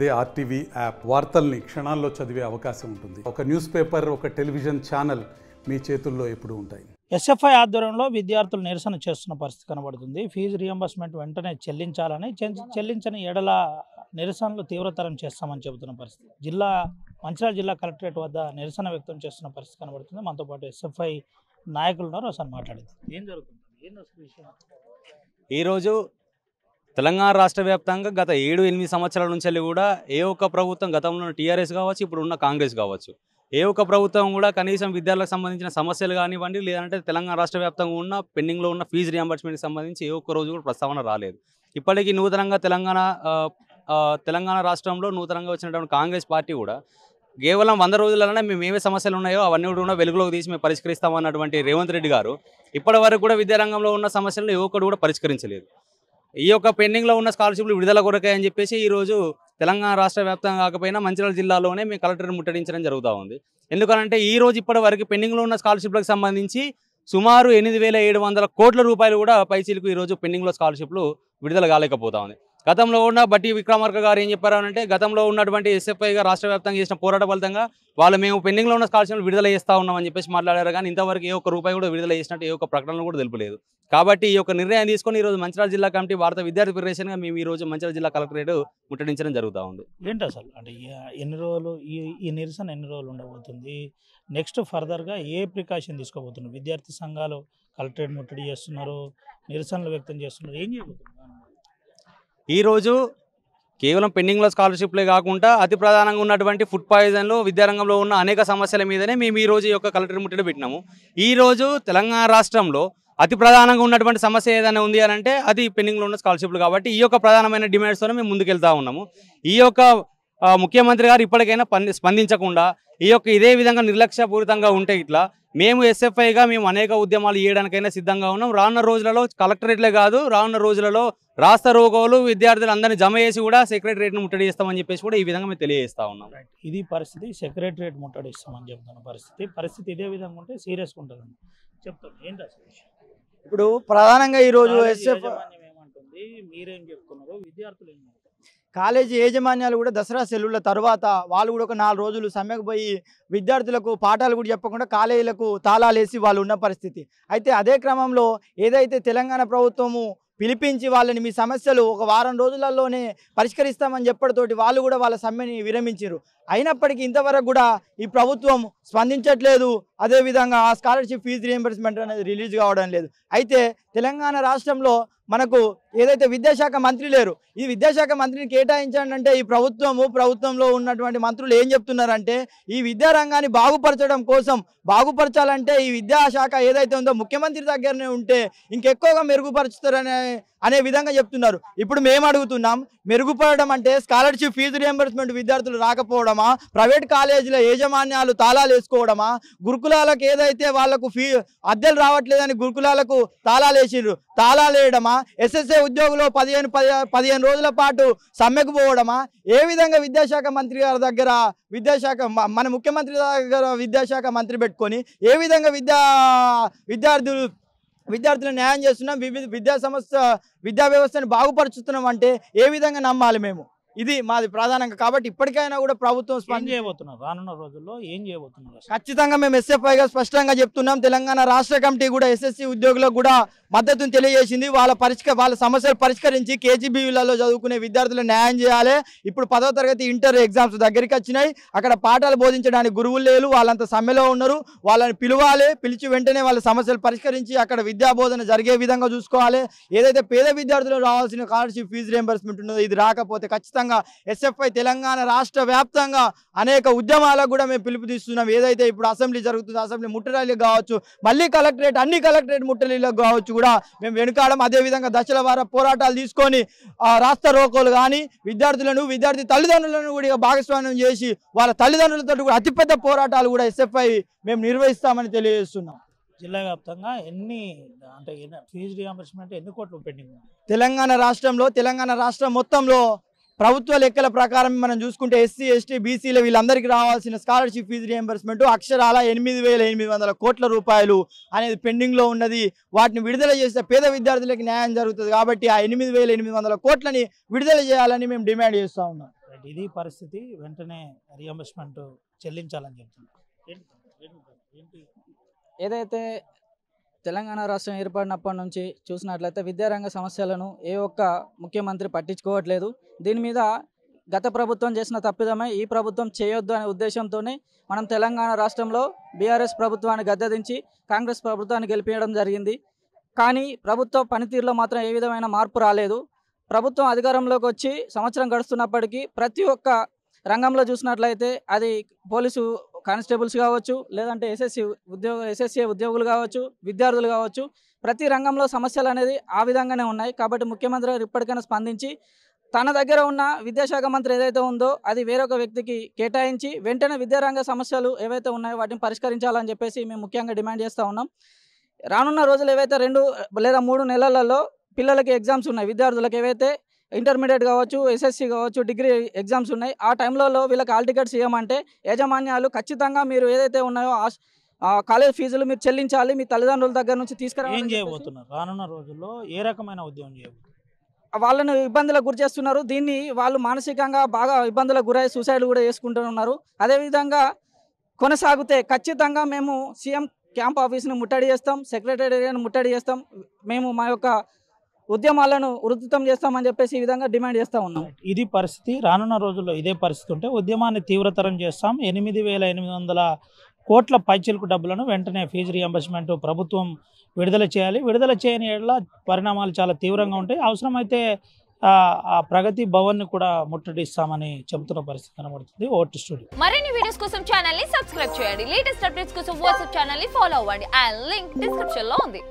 అదే RTV app వార్తల్ని క్షణాల్లో చదివే అవకాశం ఉంటుంది. ఒక న్యూస్ పేపర్, ఒక టెలివిజన్ ఛానల్ మీ చేతుల్లో ఎప్పుడూ ఉంటాయి. ఎస్ఎఫ్ఐ ఆధ్వర్యంలో విద్యార్థులు నిరసన చేస్తున్న పరిస్థితి కనబడుతుంది. ఫీజు రియంబర్స్మెంట్ వెంటనే చెల్లించాలని, చెల్లించని ఎడల నిరసనలు తీవ్రతరం చేస్తామని చెబుతున్న పరిస్థితి. మంచిర్యాల జిల్లా కలెక్టరేట్ వద్ద నిరసన వ్యక్తం చేస్తున్న పరిస్థితి కనబడుతుంది. మనతో పాటు ఎస్ఎఫ్ఐ నాయకులు ఉన్నారు, అసలు మాట్లాడేది ఏం జరుగుతుంది, ఏం విషయం. ఈరోజు తెలంగాణ రాష్ట్ర వ్యాప్తంగా గత 7-8 సంవత్సరాల నుంచి కూడా ఏ ఒక్క ప్రభుత్వం, గతంలో టీఆర్ఎస్ కావచ్చు, ఇప్పుడు ఉన్న కాంగ్రెస్ కావచ్చు, ఏ ఒక్క ప్రభుత్వం కూడా కనీసం విద్యార్థులకు సంబంధించిన సమస్యలు కానివ్వండి, లేదంటే తెలంగాణ రాష్ట్ర వ్యాప్తంగా ఉన్న పెండింగ్లో ఉన్న ఫీజు రియంబర్స్మెంట్కి సంబంధించి ఏ ఒక్క రోజు కూడా ప్రస్తావన రాలేదు. ఇప్పటికీ నూతనంగా తెలంగాణ రాష్ట్రంలో నూతనంగా వచ్చినటువంటి కాంగ్రెస్ పార్టీ కూడా కేవలం 100 రోజులలోనే మేము ఏవే సమస్యలు ఉన్నాయో అవన్నీ కూడా వెలుగులోకి తీసి మేము పరిష్కరిస్తామన్నటువంటి రేవంత్ రెడ్డి గారు ఇప్పటి వరకు కూడా విద్యారంగంలో ఉన్న సమస్యలను ఏ ఒక్కడు కూడా పరిష్కరించలేదు. ఈ యొక్క పెండింగ్లో ఉన్న స్కాలర్షిప్లు విడుదల కొరకే అని చెప్పేసి ఈరోజు తెలంగాణ రాష్ట్ర వ్యాప్తంగా కాకపోయినా మంచిర్యాల జిల్లాలోనే మేము కలెక్టర్ ముట్టడించడం జరుగుతూ ఉంది. ఎందుకంటే ఈ రోజు ఇప్పటి వరకు పెండింగ్లో ఉన్న స్కాలర్షిప్లకు సంబంధించి సుమారు 8,700 కోట్ల రూపాయలు కూడా పైచీలకు ఈరోజు పెండింగ్లో స్కాలర్షిప్లు విడుదల కాలేకపోతా ఉంది. గతంలో ఉన్న బట్టి విక్రమార్క గారు ఏం చెప్పారంటే, గతంలో ఉన్నటువంటి ఎస్ఎఫ్ఐగా రాష్ట్ర వ్యాప్తంగా చేసిన పోరాట ఫలితంగా మేము పెండింగ్లో ఉన్న స్కాలర్షిప్లు విడుదల చేస్తూ ఉన్నామని చెప్పేసి మాట్లాడారు. కానీ ఇంతవరకు ఏ ఒక్క రూపాయి కూడా విడుదల చేసినట్టు ఏ ఒక్క ప్రకటనలు కూడా తెలుపలేదు. కాబట్టి ఈ యొక్క నిర్ణయం తీసుకొని ఈరోజు మంచిర్యాల జిల్లా కమిటీ భారత విద్యార్థి ఫెడరేషన్గా మేము ఈరోజు మంచిర్యాల జిల్లా కలెక్టరేట్ ముట్టడించడం జరుగుతూ ఉంది. ఏంటి అసలు అంటే ఎన్ని రోజులు ఈ నిరసన ఎన్ని రోజులు ఉండబోతుంది, నెక్స్ట్ ఫర్దర్గా ఏ ప్రికాషన్ తీసుకోబోతున్నారు? విద్యార్థి సంఘాలు కలెక్టరేట్ ముట్టడి చేస్తున్నారు, నిరసనలు వ్యక్తం చేస్తున్నారు, ఏం చేయబోతున్నారు? ఈరోజు కేవలం పెండింగ్లో స్కాలర్షిప్లే కాకుండా అతి ప్రధానంగా ఉన్నటువంటి ఫుడ్ పాయిజన్లో విద్యారంగంలో ఉన్న అనేక సమస్యల మీదనే మేము ఈరోజు ఈ యొక్క కలెక్టరేట్ ముట్టడి పెట్టినాము. ఈరోజు తెలంగాణ రాష్ట్రంలో అతి ప్రధానంగా ఉన్నటువంటి సమస్య ఏదైనా ఉంది అని అంటే అది పెండింగ్లో ఉన్న స్కాలర్షిప్లు. కాబట్టి ఈ యొక్క ప్రధానమైన డిమాండ్స్తోనే మేము ముందుకెళ్తా ఉన్నాము. ఈ యొక్క ముఖ్యమంత్రి గారు ఇప్పటికైనా స్పందించకుండా ఇదే విధంగా నిర్లక్ష్యపూరితంగా ఉంటే ఇట్లా మేము ఎస్ఎఫ్ఐగా మేము అనేక ఉద్యమాలు చేయడానికైనా సిద్ధంగా ఉన్నాం. రానున్న రోజులలో కలెక్టరేట్లే కాదు, రానున్న రోజులలో రాష్ట్ర రోగోలు విద్యార్థులు అందరినీ జమ చేసి కూడా సెక్రటరేట్ను ముట్టడి చేస్తామని చెప్పేసి కూడా ఈ విధంగా మేము తెలియజేస్తా ఉన్నాం. ఇది పరిస్థితి, సెక్రటరేట్ ముట్టడిస్తామని చెప్తున్న పరిస్థితి ఇదే విధంగా ఉంటే సీరియస్గా ఉంటుందని చెప్తాను. ఏంటి అసలు ఇప్పుడు ప్రధానంగా ఈరోజు ఏమంటుంది, మీరేం చెప్తున్నారు, విద్యార్థులు ఏం చెప్తున్నారు? కాలేజీ యాజమాన్యాలు కూడా దసరా సెలవుల తర్వాత వాళ్ళు కూడా ఒక 4 రోజులు సమ్మెకు పోయి విద్యార్థులకు పాఠాలు కూడా చెప్పకుండా కాలేజీలకు తాళాలేసి వాళ్ళు ఉన్న పరిస్థితి. అయితే అదే క్రమంలో ఏదైతే తెలంగాణ ప్రభుత్వము పిలిపించి వాళ్ళని మీ సమస్యలు ఒక వారం రోజులలోనే పరిష్కరిస్తామని చెప్పడంతోటి వాళ్ళు కూడా వాళ్ళ సమ్మెని విరమించారు. అయినప్పటికీ ఇంతవరకు కూడా ఈ ప్రభుత్వం స్పందించట్లేదు. అదేవిధంగా ఆ స్కాలర్షిప్ ఫీజు రియంబర్స్మెంట్ అనేది రిలీజ్ కావడం లేదు. అయితే తెలంగాణ రాష్ట్రంలో మనకు ఏదైతే విద్యాశాఖ మంత్రి లేరు, ఈ విద్యాశాఖ మంత్రిని కేటాయించాలంటే ఈ ప్రభుత్వంలో ఉన్నటువంటి మంత్రులు ఏం చెప్తున్నారంటే, ఈ విద్యారంగాన్ని బాగుపరచాలంటే ఈ విద్యాశాఖ ఏదైతే ఉందో ముఖ్యమంత్రి దగ్గరనే ఉంటే ఇంకెక్కువగా మెరుగుపరుచుతారనే విధంగా చెప్తున్నారు. ఇప్పుడు మేము అడుగుతున్నాం, మెరుగుపడడం అంటే స్కాలర్షిప్ ఫీజు రియంబర్స్మెంట్ విద్యార్థులు రాకపోవడమా, ప్రైవేట్ కాలేజీల యాజమాన్యాలు తాళాలు వేసుకోవడమా, గురుకులాలకు ఏదైతే వాళ్లకు అద్దెలు రావట్లేదని గురుకులాలకు తాళాలు వేయడమా, ఎస్ఎస్ఏ ఉద్యోగులు 15 రోజుల పాటు సమ్మెకు పోవడమా? ఏ విధంగా విద్యాశాఖ మంత్రి గారి దగ్గర మన ముఖ్యమంత్రి దగ్గర విద్యాశాఖ మంత్రి పెట్టుకొని ఏ విధంగా విద్యార్థులు న్యాయం చేస్తున్నాం, విద్యా వ్యవస్థను బాగుపరుచుతున్నాం అంటే ఏ విధంగా నమ్మాలి మేము? ఇది మాది ప్రధానంగా. కాబట్టి ఇప్పటికైనా కూడా ప్రభుత్వం చేయబోతున్నారు, రానున్న రోజుల్లో ఏం చేయబోతున్నారు? ఖచ్చితంగా మేము ఎస్ఎఫ్ఐగా స్పష్టంగా చెప్తున్నాం. తెలంగాణ రాష్ట్ర కమిటీ కూడా ఎస్ఎస్సి ఉద్యోగులకు కూడా మద్దతును తెలియజేసింది. వాళ్ళ సమస్యలు పరిష్కరించి కేజీబీలలో చదువుకునే విద్యార్థులు న్యాయం చేయాలి. ఇప్పుడు 10వ తరగతి ఇంటర్ ఎగ్జామ్స్ దగ్గరికి వచ్చినాయి. అక్కడ పాఠాలు బోధించడానికి గురువులు లేరు, వాళ్ళంతా సమ్మెలో ఉన్నారు. వాళ్ళని పిలిచి వెంటనే వాళ్ళ సమస్యలు పరిష్కరించి అక్కడ విద్యా బోధన జరిగే విధంగా చూసుకోవాలి. ఏదైతే పేద విద్యార్థులకు రావాల్సిన స్కాలర్షిప్ ఫీజు రియంబర్స్మెంట్ ఉన్నదో ఇది రాకపోతే ఖచ్చితంగా ఎస్ఎఫ్ఐ తెలంగాణ రాష్ట్ర వ్యాప్తంగా అనేక ఉద్యమాలకు కూడా మేము పిలుపునిస్తున్నాం. ఏదైతే ఇప్పుడు అసెంబ్లీ జరుగుతుందో అసెంబ్లీ ముట్టడిలకు కావచ్చు, మళ్ళీ అన్ని కలెక్టరేట్ ముట్టడిలకు కావచ్చు కూడా మేము వెనుకాడం. అదేవిధంగా దశల వార పోరాటాలు తీసుకొని రాష్ట్ర రోకోలు కానీ విద్యార్థి తల్లిదండ్రులను కూడా భాగస్వామ్యం చేసి వాళ్ళ తల్లిదండ్రులతో కూడా అతిపెద్ద పోరాటాలు కూడా ఎస్ఎఫ్ఐ మేము నిర్వహిస్తామని తెలియజేస్తున్నాం. జిల్లా వ్యాప్తంగా ఫీజు రియంబర్స్మెంట్ ఎన్ని కోట్లు పెండింగ్? తెలంగాణ రాష్ట్రం మొత్తంలో ప్రభుత్వ లెక్కల ప్రకారం మనం చూసుకుంటే ఎస్సీ ఎస్టీ బీసీల వీళ్ళందరికీ రావాల్సిన స్కాలర్షిప్ ఫీజు రియంబర్స్మెంట్ అక్షరాల 8,800 కోట్ల రూపాయలు అనేది పెండింగ్లో ఉన్నది. వాటిని విడుదల చేస్తే పేద విద్యార్థులకు న్యాయం జరుగుతుంది. కాబట్టి ఆ 8,800 కోట్లని విడుదల చేయాలని మేము డిమాండ్ చేస్తూ ఉన్నాం. ఇది పరిస్థితి, వెంటనే రియంబర్స్మెంట్ చెల్లించాలని చెప్తున్నారు. ఏదైతే తెలంగాణ రాష్ట్రం ఏర్పడినప్పటి నుంచి చూసినట్లయితే విద్యారంగ సమస్యలను ఏ ఒక్క ముఖ్యమంత్రి పట్టించుకోవట్లేదు. దీని మీద గత ప్రభుత్వం చేసిన తప్పిదమే ఈ ప్రభుత్వం చేయొద్దు అనే ఉద్దేశంతోనే మనం తెలంగాణ రాష్ట్రంలో బీఆర్ఎస్ ప్రభుత్వాన్ని గద్దెదించి కాంగ్రెస్ ప్రభుత్వాన్ని గెలిపించడం జరిగింది. కానీ ప్రభుత్వ పనితీరులో మాత్రం ఏ విధమైన మార్పు రాలేదు. ప్రభుత్వం అధికారంలోకి వచ్చి సంవత్సరం గడుస్తున్నప్పటికీ ప్రతి ఒక్క రంగంలో చూసినట్లయితే అది పోలీసు కానిస్టేబుల్స్ కావచ్చు, లేదంటే ఎస్ఎస్సీ ఉద్యోగులు కావచ్చు, విద్యార్థులు కావచ్చు, ప్రతి రంగంలో సమస్యలు అనేది ఆ విధంగానే ఉన్నాయి. కాబట్టి ముఖ్యమంత్రి గారు ఇప్పటికైనా స్పందించి తన దగ్గర ఉన్న విద్యాశాఖ మంత్రి ఏదైతే ఉందో అది వేరొక వ్యక్తికి కేటాయించి వెంటనే విద్యారంగ సమస్యలు ఏవైతే ఉన్నాయో వాటిని పరిష్కరించాలని చెప్పేసి మేము ముఖ్యంగా డిమాండ్ చేస్తూ ఉన్నాం. రానున్న రోజులు ఏవైతే 2 లేదా 3 నెలలలో పిల్లలకి ఎగ్జామ్స్ ఉన్నాయి, విద్యార్థులకు ఏవైతే ఇంటర్మీడియట్ కావచ్చు, ఎస్ఎస్సి కావచ్చు, డిగ్రీ ఎగ్జామ్స్ ఉన్నాయి, ఆ టైంలలో వీళ్ళకి హాల్ టికెట్స్ ఇవ్వమంటే యాజమాన్యాలు ఖచ్చితంగా మీరు ఏదైతే ఉన్నాయో కాలేజ్ ఫీజులు మీరు చెల్లించాలి, మీ తల్లిదండ్రుల దగ్గర నుంచి ఏం తీసుకురావాలి. చేయబోతున్నారు రానున్న రోజుల్లో? ఏ రకమైన ఉద్యమం చేయబోతున్నారు? వాళ్ళను ఇబ్బందులకు గురి చేస్తున్నారు. దీన్ని వాళ్ళు మానసికంగా బాగా ఇబ్బందులకు గురై సూసైడ్ కూడా చేసుకుంటున్నారు. అదేవిధంగా కొనసాగితే ఖచ్చితంగా మేము సీఎం క్యాంప్ ఆఫీస్ని ముట్టడి చేస్తాం, సెక్రటేరియట్ని ముట్టడి చేస్తాం, మేము మా యొక్క ఉద్యమాలను ఉధృతం చేస్తామని చెప్పేసి ఈ విధంగా డిమాండ్ చేస్తూ ఉన్నాం. ఇది పరిస్థితి. రానున్న రోజుల్లో ఇదే పరిస్థితి ఉంటే ఉద్యమాన్ని తీవ్రతరం చేస్తాం. 8,800 కోట్ల పైచిలకు డబ్బులను వెంటనే ఫీజు రియంబర్స్మెంట్ ప్రభుత్వం విడుదల చేయాలి. విడుదల చేయని ఏళ్ళ పరిణామాలు చాలా తీవ్రంగా ఉంటాయి. అవసరమైతే ఆ ప్రగతి భవన్ ని కూడా ముట్టడిస్తామని చెబుతున్న పరిస్థితి కనబడుతుంది. ఓటు స్టూడియో మరిన్ని వీడియోస్ కోసం ఛానల్ ని సబ్స్క్రైబ్ చేయండి. లేటెస్ట్ అప్డేట్స్ కోసం వాట్సాప్ ఛానల్ ని ఫాలో అవ్వండి. ఆ లింక్ డిస్క్రిప్షన్ లో ఉంది.